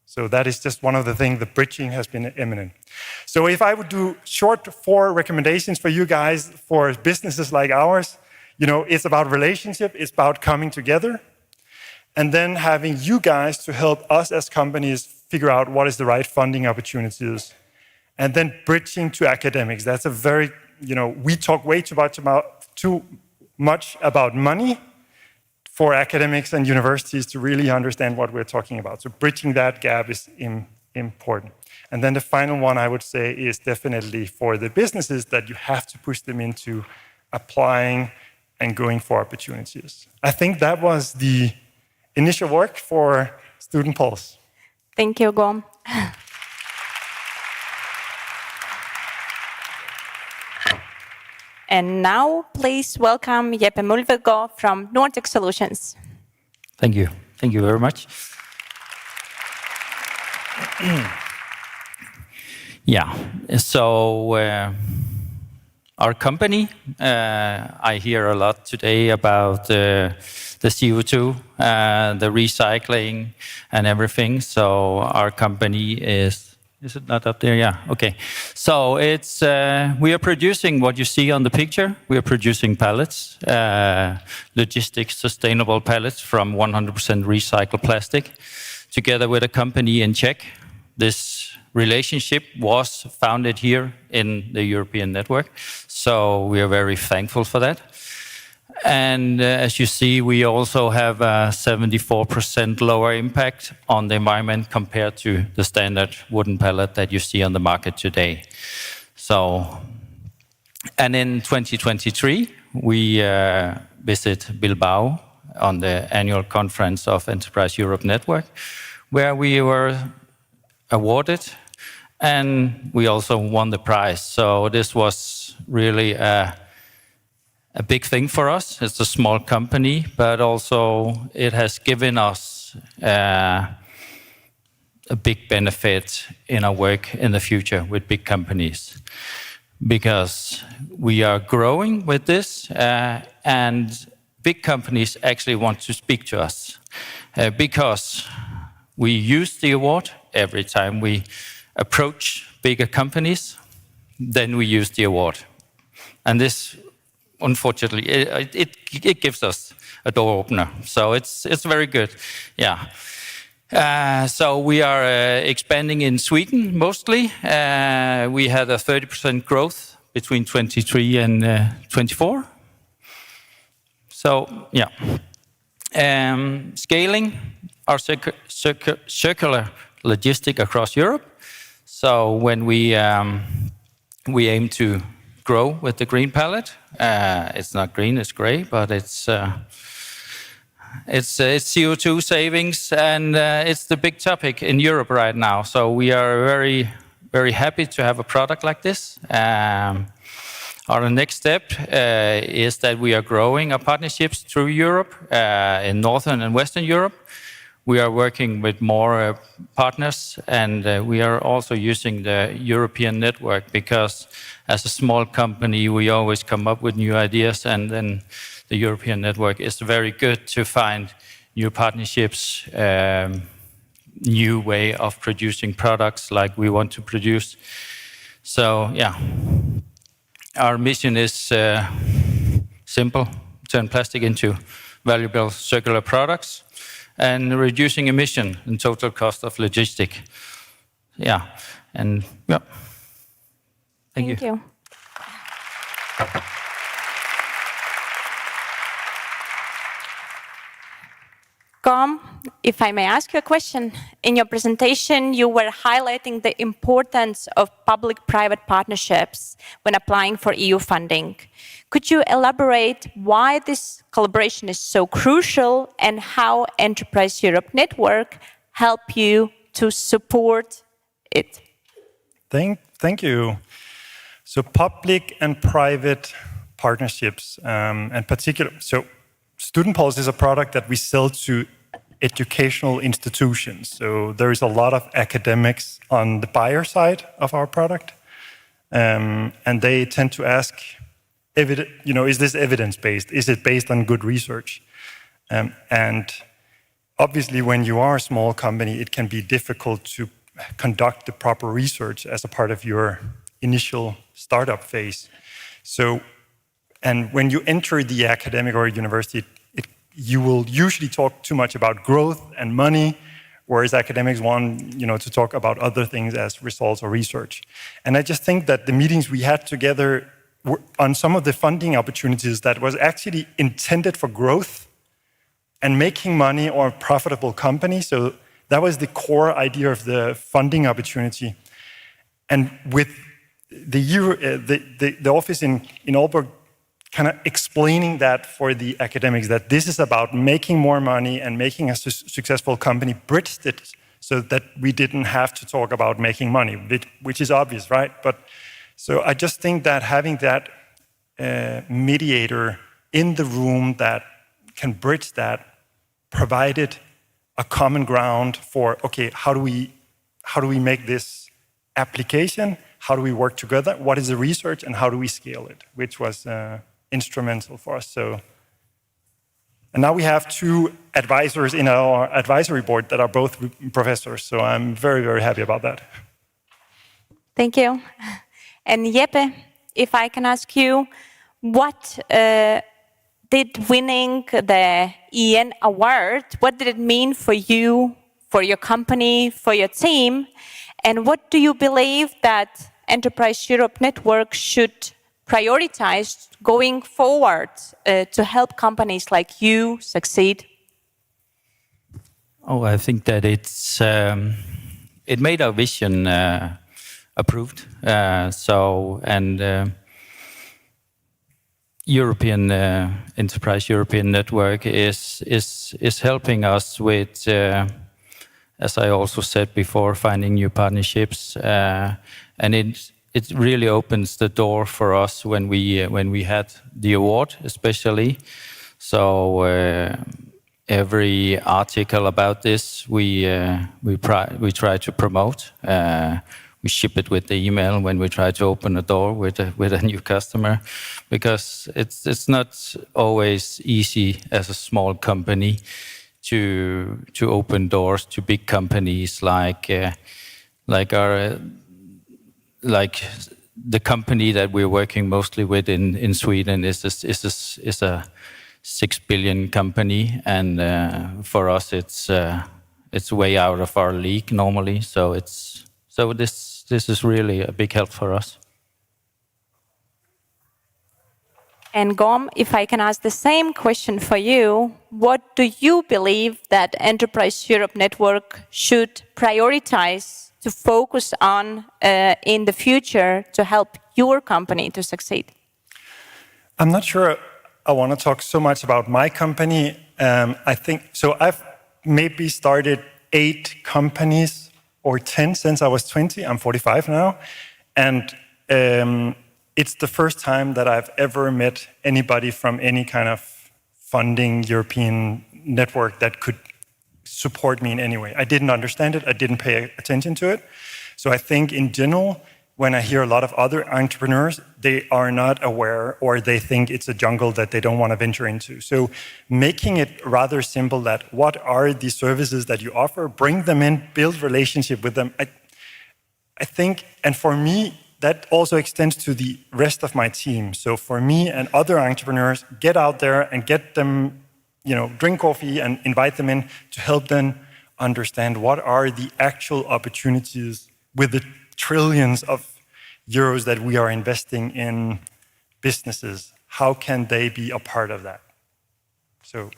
So that is just one of the things, the bridging has been imminent. So if I would do short 4 recommendations for you guys for businesses like ours, it's about relationship, it's about coming together, and then having you guys to help us as companies figure out what is the right funding opportunities. And then bridging to academics. That's a very, we talk way too much about money for academics and universities to really understand what we're talking about. So bridging that gap is important. And then the final one I would say is definitely for the businesses that you have to push them into applying and going for opportunities. I think that was the initial work for Student Pulse. Thank you, Gorm. And now, please welcome Jeppe Mulvegård from Nordic Solutions. Thank you. Thank you very much. Yeah, so our company, I hear a lot today about the CO2, the recycling and everything. So our company is it not up there? Yeah, okay. So it's, we are producing what you see on the picture. We are producing pallets, logistics sustainable pallets from 100% recycled plastic, together with a company in Czech. This relationship was founded here in the European network. So we are very thankful for that. And as you see, we also have a 74% lower impact on the environment compared to the standard wooden pallet that you see on the market today. So, and in 2023, we visit Bilbao on the annual conference of Enterprise Europe Network, where we were awarded and we also won the prize. So this was really a big thing for us. It's a small company, but also it has given us a a big benefit in our work in the future with big companies, because we are growing with this, and big companies actually want to speak to us, because we use the award every time we approach bigger companies, then we use the award. And this, unfortunately, it gives us a door opener. So it's very good, yeah. So we are expanding in Sweden mostly. We had a 30% growth between 23 and 24. So yeah, scaling our circular logistic across Europe. So when we aim to grow with the green palette, it's not green, it's gray, but it's CO2 savings, and it's the big topic in Europe right now. So we are very, very happy to have a product like this. Our next step is that we are growing our partnerships through Europe, in Northern and Western Europe. We are working with more partners, and we are also using the European network, because as a small company, we always come up with new ideas, and then the European network is very good to find new partnerships, new way of producing products like we want to produce. So yeah, our mission is simple: turn plastic into valuable circular products and reducing emission and total cost of logistic. Yeah, and yeah. Thank you. Gorm, if I may ask you a question. In your presentation, you were highlighting the importance of public-private partnerships when applying for EU funding. Could you elaborate why this collaboration is so crucial, and how Enterprise Europe Network help you to support it? Thank you. So public and private partnerships, and particular, so Student Pulse is a product that we sell to educational institutions. So there is a lot of academics on the buyer side of our product, and they tend to ask, is this evidence-based? Is it based on good research? And obviously, when you are a small company, it can be difficult to conduct the proper research as a part of your initial startup phase. So, and when you enter the academic or university, you will usually talk too much about growth and money, whereas academics want, to talk about other things as results or research. And I just think that the meetings we had together were on some of the funding opportunities that was actually intended for growth and making money or a profitable company. So that was the core idea of the funding opportunity. And with the office in Aalborg kind of explaining that for the academics, that this is about making more money and making a successful company, bridged it so that we didn't have to talk about making money, which is obvious, right? But so I just think that having that mediator in the room that can bridge that provided a common ground for, okay, how do we make this application? How do we work together? What is the research, and how do we scale it? Which was instrumental for us. So, and now we have 2 advisors in our advisory board that are both professors. So I'm very, very happy about that. Thank you. And Jeppe, if I can ask you, what did winning the EN award, what did it mean for you, for your company, for your team? And what do you believe that Enterprise Europe Network should prioritize going forward to help companies like you succeed? Oh, I think that it made our vision approved. European Enterprise European Network is helping us with, as I also said before, finding new partnerships, and it really opens the door for us when we had the award, especially. So every article about this we try to promote. We ship it with the email when we try to open a door with a new customer, because it's not always easy as a small company to open doors to big companies like the company that we're working mostly with in Sweden is a 6 billion company, and for us it's way out of our league normally. So this is really a big help for us. And Gorm, if I can ask the same question for you, what do you believe that Enterprise Europe Network should prioritize to focus on in the future to help your company to succeed? I'm not sure I want to talk so much about my company. I think, so I've maybe started 8 companies or 10 since I was 20. I'm 45 now. And it's the first time that I've ever met anybody from any kind of funding European network that could support me in any way. I didn't understand it. I didn't pay attention to it. So I think in general, when I hear a lot of other entrepreneurs, they are not aware, or they think it's a jungle that they don't want to venture into. So making it rather simple, that what are the services that you offer, bring them in, build relationship with them. I think, and for me, that also extends to the rest of my team. So for me and other entrepreneurs, get out there and get them, drink coffee and invite them in to help them understand what are the actual opportunities with the trillions of euros that we are investing in businesses. How can they be a part of that? So,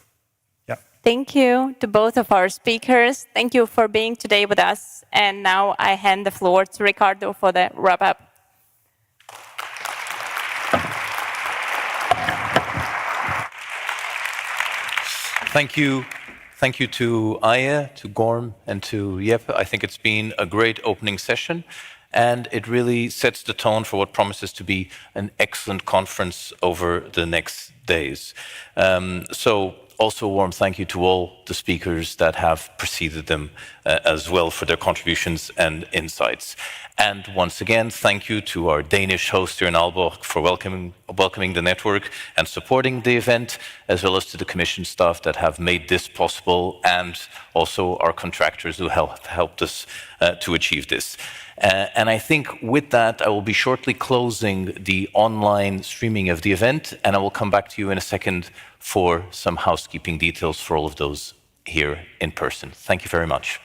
yeah. Thank you to both of our speakers. Thank you for being today with us. And now I hand the floor to Ricardo for the wrap-up. Thank you. Thank you to Aya, to Gorm, and to Jeppe. I think it's been a great opening session, and it really sets the tone for what promises to be an excellent conference over the next days. So also a warm thank you to all the speakers that have preceded them as well for their contributions and insights. And once again, thank you to our Danish host here in Aalborg for welcoming the network and supporting the event, as well as to the Commission staff that have made this possible, and also our contractors who helped us to achieve this. And I think with that, I will be shortly closing the online streaming of the event, and I will come back to you in a second for some housekeeping details for all of those here in person. Thank you very much.